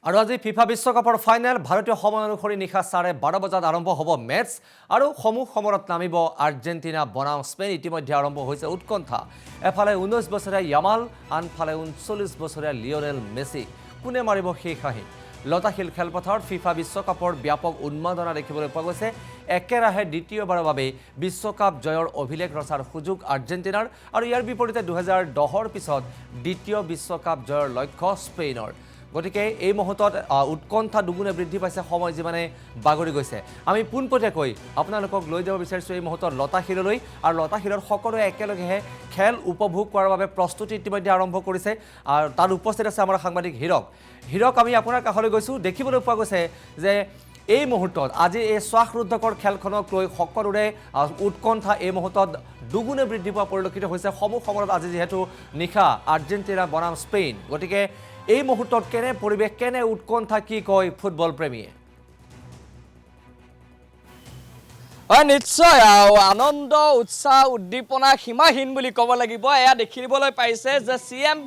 আৰু আজি ফিফা বিশ্বকাপৰ ফাইনেল ভাৰতীয় সময় অনুসৰি নিশা 12:30 বজাত আৰম্ভ হ'ব মেচ আৰু সমূহ সমৰত নামিব আৰ্জেণ্টিনা বনাম স্পেইন ইতিমধ্যে আৰম্ভ হৈছে উৎকণ্ঠা এফালে 19 বছৰীয়া ইয়ামাল আনফালে 39 বছৰীয়া লিঅনেল মেছি কোনে মাৰিব সেই হাঁহি লতাশিল খেলপথাৰত ফিফা বিশ্বকাপৰ ব্যাপক উন্মাদনা দেখিবলৈ পোৱা গৈছে একেৰাহে দ্বিতীয়বাৰৰ বাবে বিশ্বকাপ জয়ৰ অভিলেখ ৰচাৰ সুযোগ আৰ্জেণ্টিনাৰ আৰু ইয়াৰ বিপৰীতে 2010ৰ পিছত দ্বিতীয় বিশ্বকাপ জয়ৰ লক্ষ্য স্পেইনৰ গতিকে এই মুহূৰ্তত উৎকণ্ঠা দুগুণে বৃদ্ধি পাইছে সময় যিমানে বাগৰি গৈছে আমি পোনপটীয়াকৈ আপোনালোকক লৈ যাব বিচাৰিছোঁ এই মুহূৰ্তত লতাশিললৈ আৰু লতাশিলৰ সকলোৱে একেলগেহে খেল উপভোগ কৰাৰ বাবে প্ৰস্তুতি ইতিমধ্যে আৰম্ভ কৰিছে আৰু তাত উপস্থিত আছে আমাৰ সাংবাদিক হীৰক আমি আপোনাৰ কাষলৈ গৈছোঁ দেখিবলৈ পোৱা গৈছে যে এই মুহূৰ্তত আজি এই শ্বাসৰুদ্ধকৰ খেলখনক লৈ সকলোৰে উৎকণ্ঠা এই মুহূৰ্তত দুগুণে বৃদ্ধি পোৱা পৰিলক্ষিত হৈছে সমূহ সময়ত আজি যিহেতু নিশা আৰ্জেণ্টিনা বনাম স্পেইন গতিকে এই মুহূৰ্তত কেনে পৰিৱেশ কেনে উৎকণ্ঠা কি কয় ফুটবল প্ৰেমীয়ে নিশ্চয় আনন্দ উৎসাহ উদ্দীপনা সীমাহীন বুলি ক'ব লাগিব এয়া দেখিবলৈ পাইছে যে CM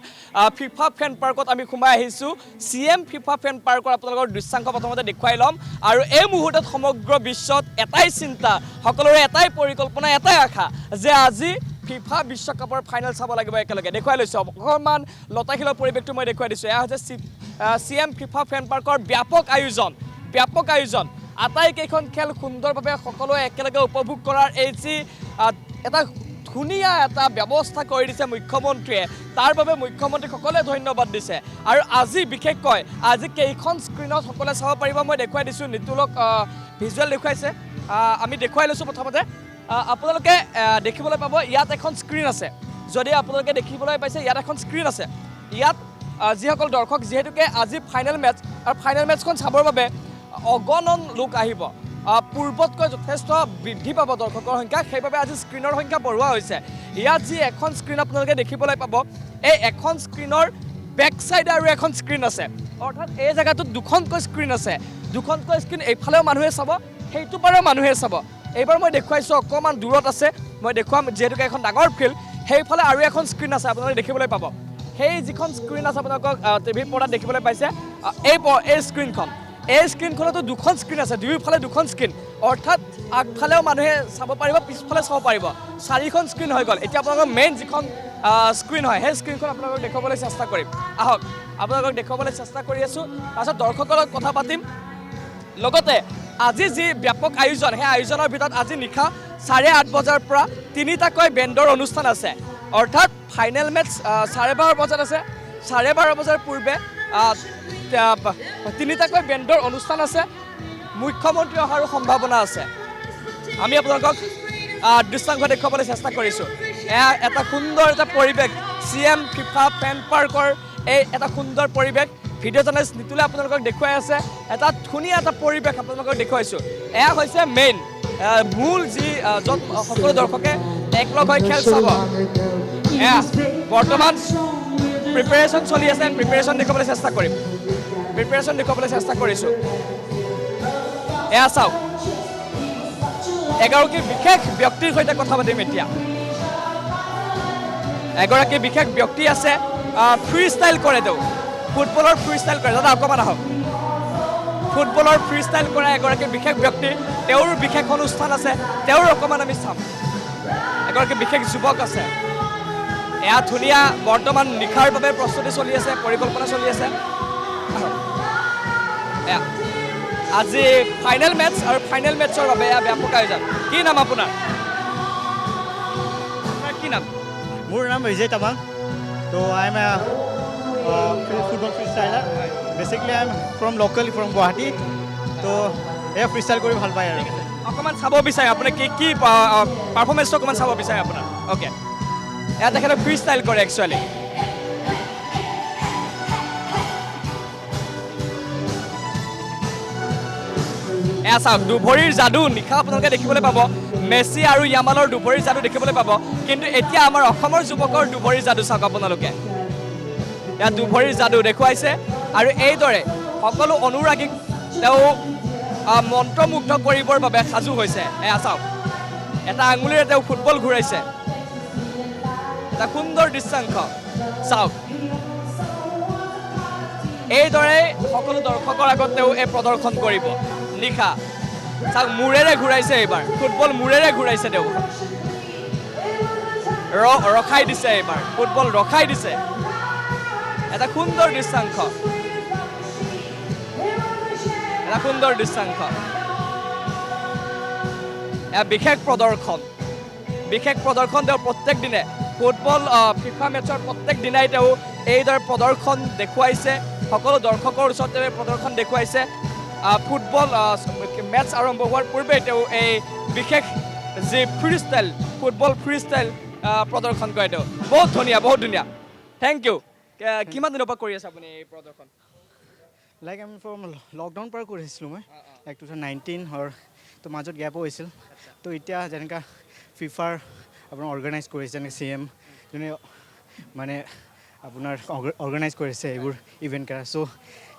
ফিফা ফেন পাৰ্কত আমি সোমাই আহিছোঁ CM ফিফা ফেন পাৰ্কৰ আপোনালোকৰ দৃশ্যাংশ প্ৰথমতে দেখুৱাই ল'ম আৰু এই মুহূৰ্তত সমগ্ৰ বিশ্বত এটাই চিন্তা সকলোৰে এটাই পৰিকল্পনা এটাই আশা যে আজি ফিফা বিশ্বকাপৰ ফাইনেল চাব লাগিব একেলগে দেখুৱাই লৈছোঁ অকণমান লতাশিলৰ পৰিৱেশটো মই দেখুৱাই দিছোঁ এয়া হৈছে CM ফিফা ফেন পাৰ্কৰ ব্যাপক আয়োজন আটাইকেইখন খেল সুন্দৰভাৱে সকলোৱে একেলগে উপভোগ কৰাৰ এই যি এটা ধুনীয়া এটা ব্যৱস্থা কৰি দিছে মুখ্যমন্ত্ৰীয়ে তাৰ বাবে মুখ্যমন্ত্ৰীক সকলোৱে ধন্যবাদ দিছে আৰু আজি বিশেষকৈ আজি কেইখন স্ক্ৰীণত সকলোৱে চাব পাৰিব মই দেখুৱাই দিছোঁ নিতুলক ভিজুৱেল দেখুৱাইছে আমি দেখুৱাই লৈছোঁ প্ৰথমতে আপোনালোকে দেখিবলৈ পাব ইয়াত এখন স্ক্ৰীণ আছে যদি আপোনালোকে দেখিবলৈ পাইছে ইয়াত এখন স্ক্ৰীণ আছে ইয়াত যিসকল দৰ্শক যিহেতুকে আজি ফাইনেল মেচ আৰু ফাইনেল মেচখন চাবৰ বাবে অগণন লোক আহিব পূৰ্বতকৈ যথেষ্ট বৃদ্ধি পাব দৰ্শকৰ সংখ্যা সেইবাবে আজি স্ক্ৰীণৰ সংখ্যা বঢ়োৱা হৈছে ইয়াত যি এখন স্ক্ৰীণ আপোনালোকে দেখিবলৈ পাব এই এখন স্ক্ৰীণৰ বেক চাইডে আৰু এখন স্ক্ৰীণ আছে অৰ্থাৎ এই জেগাটোত দুখনকৈ স্ক্ৰীণ আছে দুখনকৈ স্ক্ৰীণ এইফালেও মানুহে চাব সেইটো পাৰেও মানুহে চাব এইবাৰ মই দেখুৱাইছোঁ অকণমান দূৰত আছে মই দেখুৱাম যিহেতুকে এখন ডাঙৰ ফিল্ড সেইফালে আৰু এখন স্ক্ৰীণ আছে আপোনালোকে দেখিবলৈ পাব সেই যিখন স্ক্ৰীণ আছে আপোনালোকক টিভিৰ পৰ্দাত দেখিবলৈ পাইছে এই স্ক্ৰীণখন এই স্ক্ৰীণখনতো দুখন স্ক্ৰীণ আছে দুয়োফালে দুখন স্ক্ৰীণ অৰ্থাৎ আগফালেও মানুহে চাব পাৰিব পিছফালে চাব পাৰিব চাৰিখন স্ক্ৰীণ হৈ গ'ল এতিয়া আপোনালোকৰ মেইন যিখন স্ক্ৰীণ হয় সেই স্ক্ৰীণখন আপোনালোকক দেখুৱাবলৈ চেষ্টা কৰিম আহক আপোনালোকক দেখুৱাবলৈ চেষ্টা কৰি আছোঁ তাৰপিছত দৰ্শকৰ লগত কথা পাতিম লগতে আজি যি ব্যাপক আয়োজন সেই আয়োজনৰ ভিতৰত আজি নিশা 8:30 বজাৰ পৰা তিনিটাকৈ বেণ্ডৰ অনুষ্ঠান আছে অৰ্থাৎ ফাইনেল মেচ 12:30 বজাত আছে 12:30 বজাৰ পূৰ্বে তিনিটাকৈ বেণ্ডৰ অনুষ্ঠান আছে মুখ্যমন্ত্ৰী অহাৰো সম্ভাৱনা আছে আমি আপোনালোকক দৃশ্যাংশ দেখুৱাবলৈ চেষ্টা কৰিছোঁ এয়া এটা সুন্দৰ এটা পৰিৱেশ CM ফিফা ফেন পাৰ্কৰ এই এটা সুন্দৰ পৰিৱেশ ভিডিঅ' জাৰ্নেলিষ্ট নিতুলে আপোনালোকক দেখুৱাই আছে এটা ধুনীয়া এটা পৰিৱেশ আপোনালোকক দেখুৱাইছোঁ এয়া হৈছে মেইন মূল যি য'ত সকলো দৰ্শকে একলগ হৈ খেল চাব এয়া বৰ্তমান প্ৰিপেৰেশ্যন চলি আছে প্ৰিপেৰেশ্যন দেখুৱাবলৈ চেষ্টা কৰিছোঁ এয়া চাওক এগৰাকী বিশেষ ব্যক্তিৰ সৈতে কথা পাতিম এতিয়া এগৰাকী বিশেষ ব্যক্তি আছে ফ্ৰী ষ্টাইল কৰে তেওঁ ফুটবলৰ ফ্ৰী ষ্টাইল কৰে দাদা অকণমান আহক ফুটবলৰ ফ্ৰী ষ্টাইল কৰা এগৰাকী বিশেষ ব্যক্তি তেওঁৰ বিশেষ অনুষ্ঠান আছে তেওঁৰ অকণমান আমি চাম এগৰাকী বিশেষ যুৱক আছে এয়া ধুনীয়া বৰ্তমান নিশাৰ বাবে প্ৰস্তুতি চলি আছে পৰিকল্পনা চলি আছে আজি ফাইনেল মেচ আৰু ফাইনেল মেচৰ বাবে এয়া ব্যাপক আয়োজন কি নাম আপোনাৰ কি নাম মোৰ নাম Vijay Tabang so I am football freestyler basically I am locally from Guwahati so এয়া ফ্ৰী ষ্টাইল কৰি ভাল পায় আৰু অকণমান চাব বিচাৰে আপুনি কি পাৰফৰ্মেঞ্চটো অকণমান চাব বিচাৰে আপোনাৰ অ'কে এয়া তেখেতে ফ্ৰী ষ্টাইল কৰে একচুৱেলি এয়া চাওক দুভৰিৰ যাদু নিশা আপোনালোকে দেখিবলৈ পাব মেছি আৰু ইয়ামালৰ দুভৰিৰ যাদু দেখিবলৈ পাব কিন্তু এতিয়া আমাৰ অসমৰ যুৱকৰ দুভৰিৰ যাদু চাওক আপোনালোকে এয়া দুভৰিৰ যাদু দেখুৱাইছে আৰু এইদৰে সকলো অনুৰাগীক তেওঁ মন্ত্ৰমুগ্ধ কৰিবৰ বাবে সাজু হৈছে এয়া চাওক এটা আঙুলিৰে তেওঁ ফুটবল ঘূৰাইছে এটা সুন্দৰ দৃশ্যাংশ চাওক এইদৰে সকলো দৰ্শকৰ আগত তেওঁ এই প্ৰদৰ্শন কৰিব নিশা চাওক মূৰেৰে ঘূৰাইছে এইবাৰ ফুটবল মূৰেৰে ঘূৰাইছে তেওঁ ৰখাই দিছে এইবাৰ ফুটবল ৰখাই দিছে এটা সুন্দৰ দৃশ্যাংশ বিশেষ প্ৰদৰ্শন তেওঁ প্ৰত্যেক দিনে ফুটবল ফিফা মেটছৰ প্ৰত্যেক দিনাই তেওঁ এইদৰে প্ৰদৰ্শন দেখুৱাইছে সকলো দৰ্শকৰ ওচৰত তেওঁ প্ৰদৰ্শন দেখুৱাইছে ফুটবল মেটছ আৰম্ভ হোৱাৰ পূৰ্বে তেওঁ এই বিশেষ যি free style football free style প্ৰদৰ্শন কৰে তেওঁ বহুত ধুনীয়া থেংক ইউ কিমান দিনৰ পৰা কৰি আছে আপুনি এই প্ৰদৰ্শন লাইক আমি ফ্ৰম লকডাউন পৰা কৰিছিলোঁ মই লাইক 2019 তো মাজত গেপো হৈছিল তো এতিয়া যেনেকৈ ফিফাৰ আপোনাৰ অৰ্গেনাইজ কৰিছে যেনেকৈ CM যোনে মানে আপোনাৰ অৰ্গেনাইজ কৰিছে এইবোৰ ইভেণ্ট কৰা চ'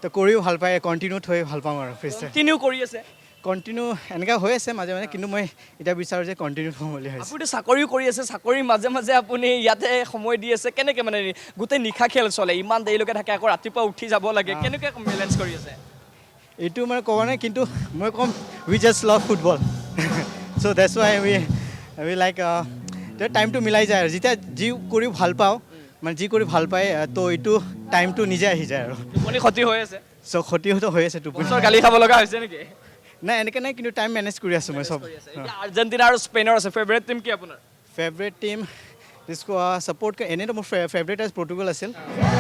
তো কৰিও ভাল পায় কণ্টিনিউত হৈ ভাল পাওঁ আৰু ফ্ৰী ষ্টাইল কণ্টিনিউ কৰি আছে কণ্টিনিউ এনেকুৱা হৈ আছে মাজে মাজে কিন্তু মই এতিয়া বিচাৰোঁ যে কণ্টিনিউ হ'ম বুলি ভাবিছোঁ আপুনিতো চাকৰিও কৰি আছে চাকৰিৰ মাজে মাজে আপুনি ইয়াতে সময় দি আছে কেনেকৈ মানে গোটেই নিশা খেল চলে ইমান দেৰিলৈকে থাকে আকৌ ৰাতিপুৱা উঠি যাব লাগে কেনেকৈ বেলেঞ্চ কৰি আছে এইটো মানে ক'ব নাই কিন্তু মই ক'ম we just love football so' that's why we like টাইমটো মিলাই যায় আৰু যেতিয়া যি কৰি ভাল পাওঁ মানে যি কৰি ভাল পায় তো এইটো টাইমটো নিজে আহি যায় আৰু টোপনি ক্ষতি হৈ আছে চ' ক্ষতিটো হৈ আছে টোপনি গালি খাব লগা হৈছে নেকি নাই এনেকৈ নাই কিন্তু টাইম মেনেজ কৰি আছোঁ মই চব আৰ্জেণ্টিনা আৰু স্পেইনৰ আছে ফেভৰেট টিম কি আপোনাৰ ফেভৰেট টিম দিছকো ছাপৰ্ট এনেইতো মোৰ ফেভৰেট এজ পৰ্তুগাল আছিল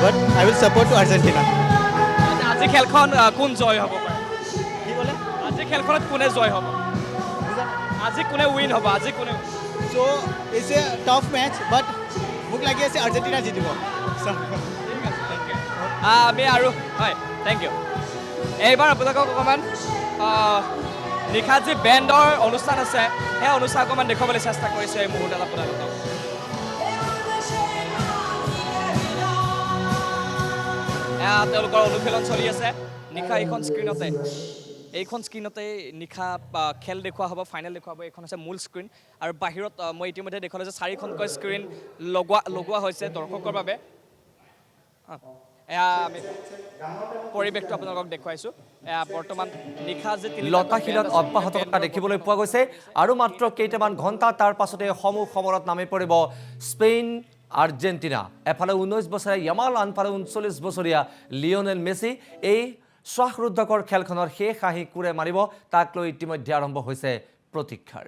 বাট আই উইল ছাপৰ্ট টু আৰ্জেণ্টিনা আজি খেলখন কোন জয় হ'ব পাৰে কি ক'লে আজি খেলখনত কোনে জয় হ'ব আজি কোনে উইন হ'ব আজি কোনে চ' ইটছ এ টাফ মেটচ বাট মোক লাগি আছে আৰ্জেণ্টিনা জিতিব আমি আৰু হয় থেংক ইউ এইবাৰ আপোনালোকক অকণমান নিশা যি বেণ্ডৰ অনুষ্ঠান আছে সেই অনুষ্ঠান অকণমান দেখুৱাবলৈ চেষ্টা কৰিছে এই মুহূৰ্তত আপোনালোকক তেওঁলোকৰ অনুশীলন চলি আছে নিশা এইখন স্ক্ৰীণতে নিশা খেল দেখুওৱা হ'ব ফাইনেল দেখুওৱা হ'ব এইখন হৈছে মূল স্ক্ৰীণ আৰু বাহিৰত মই ইতিমধ্যে দেখুৱালোঁ যে 4খনকৈ স্ক্ৰীণ লগোৱা হৈছে দৰ্শকৰ বাবে এয়া আমি পৰিৱেশটো আপোনালোকক দেখুৱাইছোঁ এয়া বৰ্তমান নিশা যে লতাশিলত অব্যাহত থকা দেখিবলৈ পোৱা গৈছে আৰু মাত্ৰ কেইটামান ঘণ্টা তাৰ পাছতে সমূহ সমৰত নামি পৰিব স্পেইন আৰ্জেণ্টিনা এফালে 19 বছৰীয়া য়ামাল আনফালে 39 বছৰীয়া লিঅনেল মেছি এই শ্বাসৰুদ্ধকৰ খেলখনৰ শেষ হাঁহি কোৰে মাৰিব তাক লৈ ইতিমধ্যে আৰম্ভ হৈছে প্ৰতীক্ষাৰ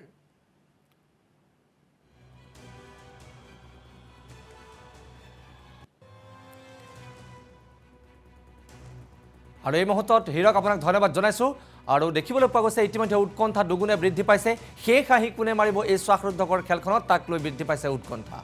আৰু এই মুহূৰ্তত হীৰক আপোনাক ধন্যবাদ জনাইছোঁ আৰু দেখিবলৈ পোৱা গৈছে ইতিমধ্যে উৎকণ্ঠা দুগুণে বৃদ্ধি পাইছে শেষ হাঁহি কোনে মাৰিব এই শ্বাসৰুদ্ধকৰ খেলখনত তাক লৈ বৃদ্ধি পাইছে উৎকণ্ঠা